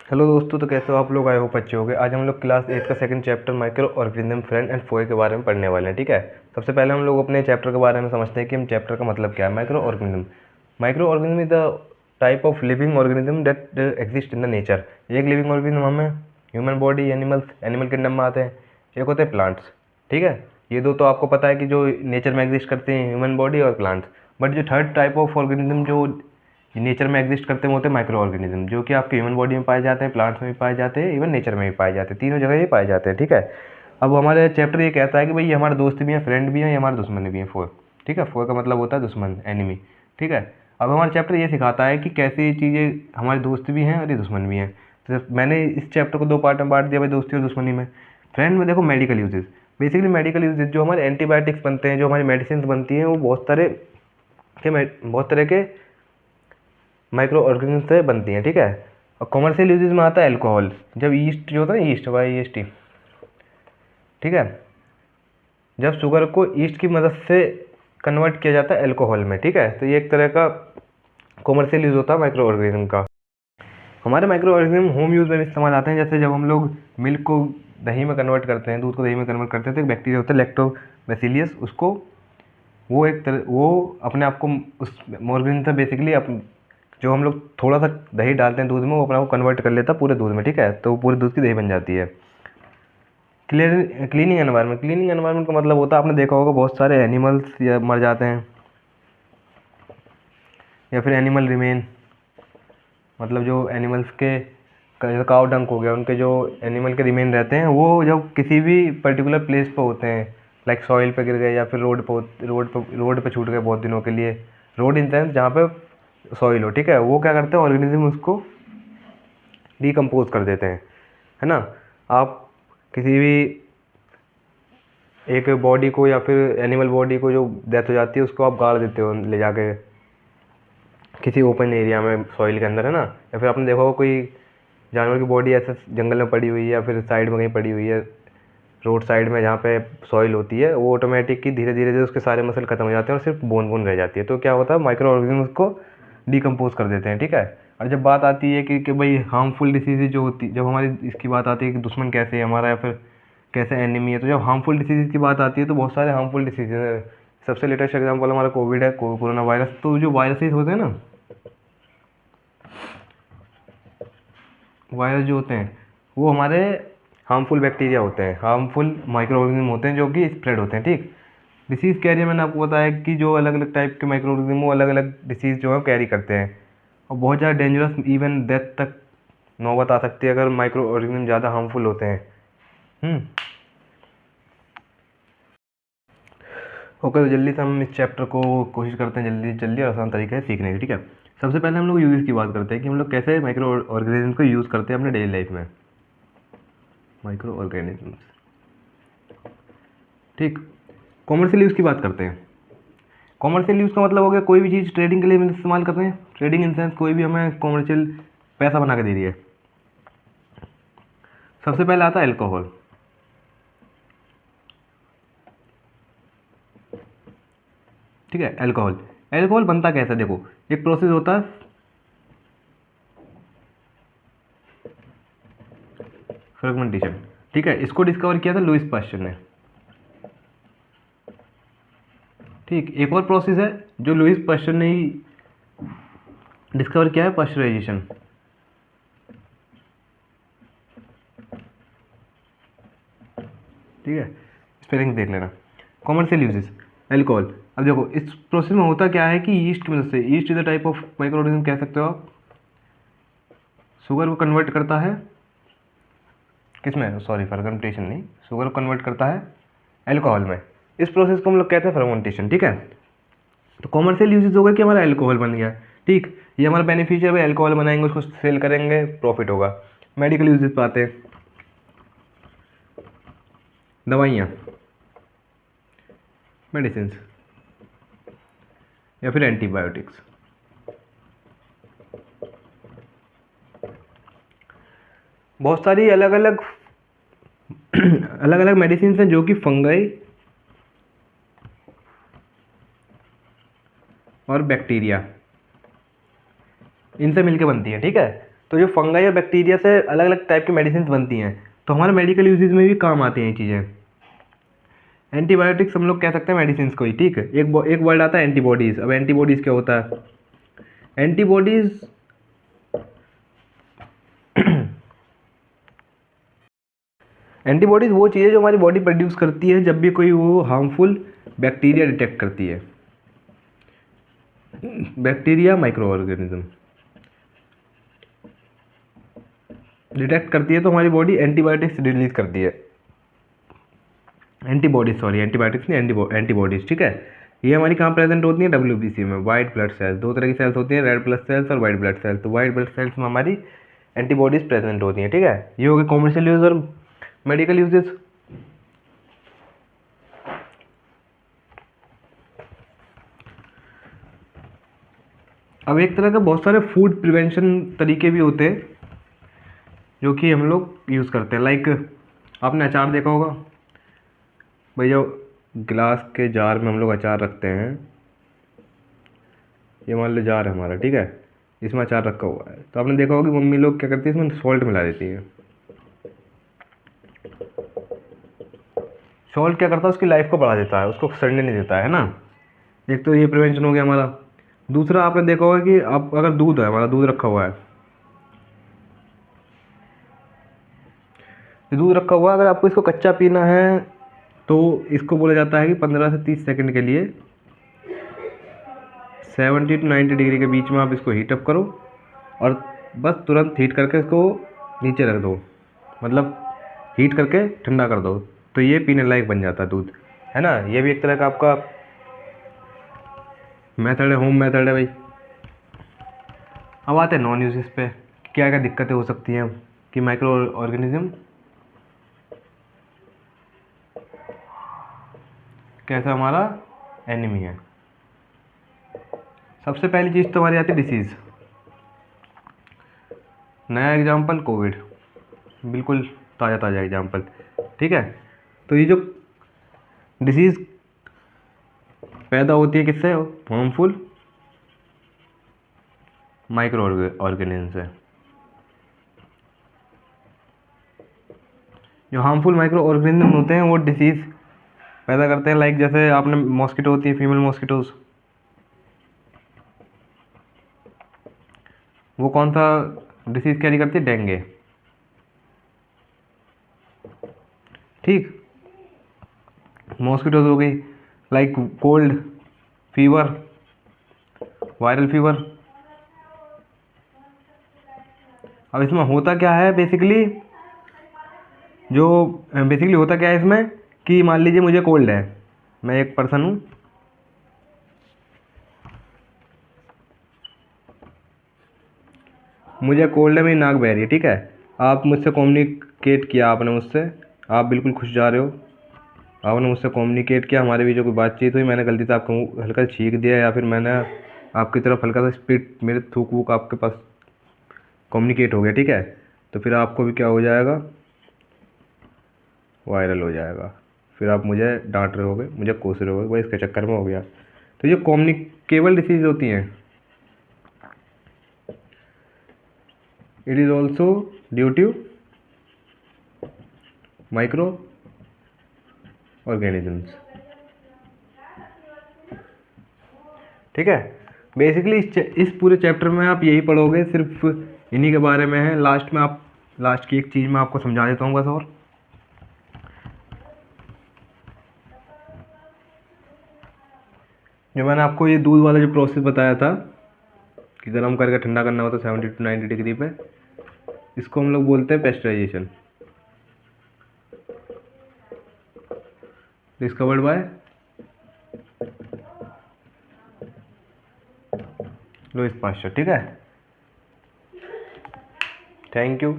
Hello दोस्तों, तो कैसे हो आप लोग? आए होप अच्छे होंगे। आज हम लोग क्लास 8 का second chapter microorganism friend and foe के बारे में पढ़ने वाले हैं। ठीक है, सबसे पहले हम लोग अपने चैप्टर के बारे में समझते हैं कि हम चैप्टर का मतलब क्या है। Micro organism is the type of living organism that exist in the nature. एक लिविंग ऑर्गेनिज्म हमें ह्यूमन बॉडी, एनिमल किंगडम में आते हैं। एक होते हैं प्लांट्स। ठीक है, ये दो तो आपको पता है कि जो नेचर में एग्जिस्ट करते हैं, ह्यूमन बॉडी और प्लांट्स। बट जो थर्ड टाइप ऑफ ऑर्गेनिज्म जो नेचर में एग्जिस्ट करते हैं वो होते हैं माइक्रो ऑर्गेनिज्म, जो कि आपके ह्यूमन बॉडी में पाए जाते हैं, प्लांट्स में भी पाए जाते हैं, इवन नेचर में भी पाए जाते हैं। तीनों जगह ये पाए जाते हैं। ठीक है, अब हमारे चैप्टर ये कहता है कि भाई ये हमारे दोस्त भी हैं, फ्रेंड भी हैं, ये हमारे दुश्मन भी हैं। फोर, ठीक है, फोर का मतलब होता है दुश्मन, एनिमी। ठीक है, अब हमारा चैप्टर ये सिखाता है कि कैसे ये चीज़ें हमारे दोस्त भी हैं और ये दुश्मन भी हैं। तो मैंने इस चैप्टर को दो पार्ट में बांट दिया भाई, दोस्ती और दुश्मनी में। फ्रेंड में देखो medical uses, basically medical uses जो हमारे एंटीबायोटिक्स बनते हैं, जो हमारी मेडिसिन बनती हैं, वो बहुत तरह के माइक्रो ऑर्गेनिज्म से बनती हैं। ठीक है, और कॉमर्शियल यूजेज में आता है अल्कोहल। जब ईस्ट जो होता है, ईस्ट वाई ईस्ट, ठीक है, जब शुगर को ईस्ट की मदद से कन्वर्ट किया जाता है अल्कोहल में। ठीक है, तो ये एक तरह का कॉमर्शियल यूज होता है माइक्रो ऑर्गेनिज्म का। हमारे माइक्रो ऑर्गेनिज्म होम यूज में भी इस्तेमाल आते हैं। जैसे जब हम लोग मिल्क को दही में कन्वर्ट करते हैं, दूध को दही में कन्वर्ट करते हैं, तो एक बैक्टीरिया होता है लैक्टोबैसिलियस, उसको वो अपने आप को उस ऑर्गेनिज्म से बेसिकली जो हम लोग थोड़ा सा दही डालते हैं दूध में, वो अपना को कन्वर्ट कर लेता है पूरे दूध में। ठीक है, तो पूरे दूध की दही बन जाती है। क्लीनिंग एनवायरनमेंट का मतलब होता है, आपने देखा होगा बहुत सारे एनिमल्स या मर जाते हैं या फिर एनिमल रिमेन, मतलब जो एनिमल्स के काउ डंक हो गया, उनके जो एनिमल के रिमेन रहते हैं, वो जब किसी भी पर्टिकुलर प्लेस पर होते हैं, लाइक सॉइल पे गिर गए या फिर रोड पे छूट गए बहुत दिनों के लिए। रोड इन सेंस जहाँ पे सॉइल हो। ठीक है, वो क्या करते हैं, ऑर्गेनिज्म उसको डिकम्पोज कर देते हैं, है ना। आप किसी भी एक बॉडी को या फिर एनिमल बॉडी को जो डेथ हो जाती है, उसको आप गाड़ देते हो ले जाके किसी ओपन एरिया में, सॉइल के अंदर, है ना। या फिर आपने देखा होगा कोई जानवर की बॉडी ऐसे जंगल में पड़ी हुई है या फिर साइड में कहीं पड़ी हुई है, रोड साइड में जहाँ पे सॉइल होती है, वो ऑटोमेटिक ही धीरे धीरे उसके सारे मसल खत्म हो जाते हैं और सिर्फ बोन रह जाती है। तो क्या होता है, माइक्रो ऑर्गेनिज्म उसको डिकम्पोज कर देते हैं। ठीक है, और जब बात आती है कि भाई हार्मफुल डिसीज़ जो होती, जब हमारी इसकी बात आती है कि दुश्मन कैसे है हमारा या फिर कैसे एनिमी है, तो जब हार्मफुल डिसीज़ की बात आती है तो बहुत सारे हार्मफुल डिसीज़ है। सबसे लेटेस्ट एग्जाम्पल हमारा कोविड है, कोरोना वायरस। तो जो वायरसेस होते हैं ना, वायरस जो होते हैं वो हमारे हार्मफुल बैक्टीरिया होते हैं, हार्मफुल माइक्रो ऑर्गेनिज्म होते हैं जो कि स्प्रेड होते हैं। ठीक, डिसीज़ कैरियर मैंने आपको बताया कि जो अलग अलग टाइप के माइक्रो ऑर्गेनिज्म वो अलग अलग डिसीज़ जो है कैरी करते हैं, और बहुत ज़्यादा डेंजरस, इवन डेथ तक नौबत आ सकती है अगर माइक्रो ऑर्गेनिज्म ज़्यादा हार्मफुल होते हैं। ओके, तो जल्दी से हम इस चैप्टर को कोशिश करते हैं जल्दी जल्दी और आसान तरीके से सीखने की। ठीक है, सबसे पहले हम लोग यूज़ की बात करते हैं कि हम लोग कैसे माइक्रो ऑर्गेनिज्म को यूज़ करते हैं अपने डेली लाइफ में। माइक्रो ऑर्गेनिज्म, ठीक, कॉमर्शियल यूज़ की बात करते हैं। कॉमर्शियल यूज़ का मतलब हो गया कोई भी चीज़ ट्रेडिंग के लिए हम इस्तेमाल कर रहे हैं। ट्रेडिंग इन सेंस कोई भी हमें कॉमर्शियल पैसा बना के दे रही है। सबसे पहले आता है अल्कोहल। ठीक है, अल्कोहल अल्कोहल बनता कैसे, देखो एक प्रोसेस होता है फर्मेंटेशन। ठीक है, इसको डिस्कवर किया था लुईस पास्चर ने। ठीक, एक और प्रोसेस है जो लुईस पास्चर ने ही डिस्कवर किया है, पास्चराइजेशन। ठीक है, स्पेलिंग देख लेना। Commercial uses alcohol. अब देखो इस प्रोसेस में होता क्या है कि ईस्ट की मदद से, east is the type of micro organism कह सकते हो आप, शुगर को कन्वर्ट करता है किसमें, सॉरी फर्मेंटेशन नहीं, शुगर को कन्वर्ट करता है अल्कोहल में। इस प्रोसेस को हम लोग कहते हैं फर्मेंटेशन। ठीक है, तो कॉमर्शियल यूजेस हो गया कि हमारा अल्कोहल बन गया। ठीक, ये हमारा बेनिफिशियल है, अल्कोहल बनाएंगे उसको सेल करेंगे, प्रॉफिट होगा। मेडिकल यूजेस पे आते हैं, दवाइयाँ, मेडिसिन या फिर एंटीबायोटिक्स। बहुत सारी अलग अलग अलग अलग मेडिसिन हैं जो कि फंगई और बैक्टीरिया इनसे मिलके बनती है। ठीक है, तो जो फंगाई या बैक्टीरिया से अलग अलग टाइप की मेडिसिन बनती हैं, तो हमारे मेडिकल यूजेज में भी काम आती हैं ये चीज़ें। एंटीबायोटिक्स हम लोग कह सकते हैं मेडिसिन को ही, ठीक है। एक वर्ड आता है एंटीबॉडीज़। अब एंटीबॉडीज़ क्या होता है? एंटीबॉडीज़ एंटीबॉडीज़ वो चीज़ है जो हमारी बॉडी प्रोड्यूस करती है जब भी कोई वो हार्मफुल बैक्टीरिया डिटेक्ट करती है। बैक्टीरिया माइक्रो ऑर्गेनिज्म डिटेक्ट करती है तो हमारी बॉडी एंटीबायोटिक्स रिलीज करती है। एंटीबॉडीज, सॉरी एंटीबायोटिक्स नहीं, एंटीबॉडीज, ठीक है। ये हमारी कहाँ प्रेजेंट होती है? WBC में। वाइट ब्लड सेल्स, दो तरह की सेल्स होती हैं, रेड ब्लड सेल्स और वाइट ब्लड सेल्स। तो वाइट ब्लड सेल्स में हमारी एंटीबॉडीज प्रेजेंट होती हैं, ठीक है। ये हो गए कॉमर्शियल यूज और मेडिकल यूजेस। अब एक तरह का बहुत सारे फूड प्रिवेंशन तरीके भी होते हैं जो कि हम लोग यूज़ करते हैं। लाइक आपने अचार देखा होगा भाई, जो गिलास के जार में हम लोग अचार रखते हैं, ये मान लो जार है हमारा, ठीक है, इसमें अचार रखा हुआ है, तो आपने देखा होगा कि मम्मी लोग क्या करती है, इसमें सॉल्ट मिला देती है। सॉल्ट क्या करता है? उसकी लाइफ को बढ़ा देता है, उसको सड़ने नहीं देता है ना। एक तो ये प्रिवेंशन हो गया हमारा। दूसरा आपने देखा होगा कि आप अगर दूध है, हमारा दूध रखा हुआ है, दूध रखा हुआ है, अगर आपको इसको कच्चा पीना है तो इसको बोला जाता है कि 15 से 30 सेकंड के लिए 70 to 90 डिग्री के बीच में आप इसको हीटअप करो और बस तुरंत हीट करके इसको नीचे रख दो, मतलब हीट करके ठंडा कर दो, तो ये पीने लायक बन जाता है दूध, है ना। ये भी एक तरह का आपका मेथड है, होम मेथड है भाई। अब आते हैं नॉन यूजेस पे, क्या क्या दिक्कतें हो सकती हैं कि माइक्रो ऑर्गेनिज्म कैसा हमारा एनिमी है। सबसे पहली चीज़ तो हमारी आती है डिसीज़। नया एग्जाम्पल कोविड, बिल्कुल ताज़ा ताज़ा एग्जाम्पल, ठीक है। तो ये जो डिसीज़ पैदा होती है किससे? हार्मफुल माइक्रो ऑर्गेनिज्म से। जो हार्मफुल माइक्रो ऑर्गेनिज्म होते हैं वो डिसीज़ पैदा करते हैं। लाइक जैसे आपने मॉस्किटो होती है, फीमेल मॉस्किटोज, वो कौन सा डिसीज़ कैरी करती है? डेंगू, ठीक। मॉस्किटोज हो गई, like cold, fever, viral fever. अब इसमें होता क्या है बेसिकली, जो बेसिकली होता क्या है इसमें कि मान लीजिए मुझे कोल्ड है, मैं एक पर्सन हूँ, मुझे कोल्ड है, मेरी नाक बह रही है, ठीक है। आप मुझसे कम्युनिकेट किया, आपने मुझसे, आप बिल्कुल खुश जा रहे हो, आपने मुझसे कम्युनिकेट किया, हमारे बीच में कोई बातचीत हुई, मैंने गलती से आपको हल्का छींक दिया या फिर मैंने आपकी तरफ हल्का सा स्पीड, मेरे थूक वूक आपके पास कम्युनिकेट हो गया, ठीक है। तो फिर आपको भी क्या हो जाएगा? वायरल हो जाएगा। फिर आप मुझे डांट रहे होगे, मुझे कोस रहे होगे, भाई इसके चक्कर में हो गया। तो ये कम्युनिकेबल डिसीज होती हैं। It is also due to micro organisms, ठीक है। बेसिकली इस पूरे चैप्टर में आप यही पढ़ोगे, सिर्फ इन्हीं के बारे में है। लास्ट की एक चीज़ मैं आपको समझा देता हूँ बस, और जो मैंने आपको ये दूध वाला जो प्रोसेस बताया था कि गर्म करके ठंडा करना होता है 70 to 90 डिग्री पे, इसको हम लोग बोलते हैं pasteurisation, discovered by Lewis pasture, ठीक है। Thank you.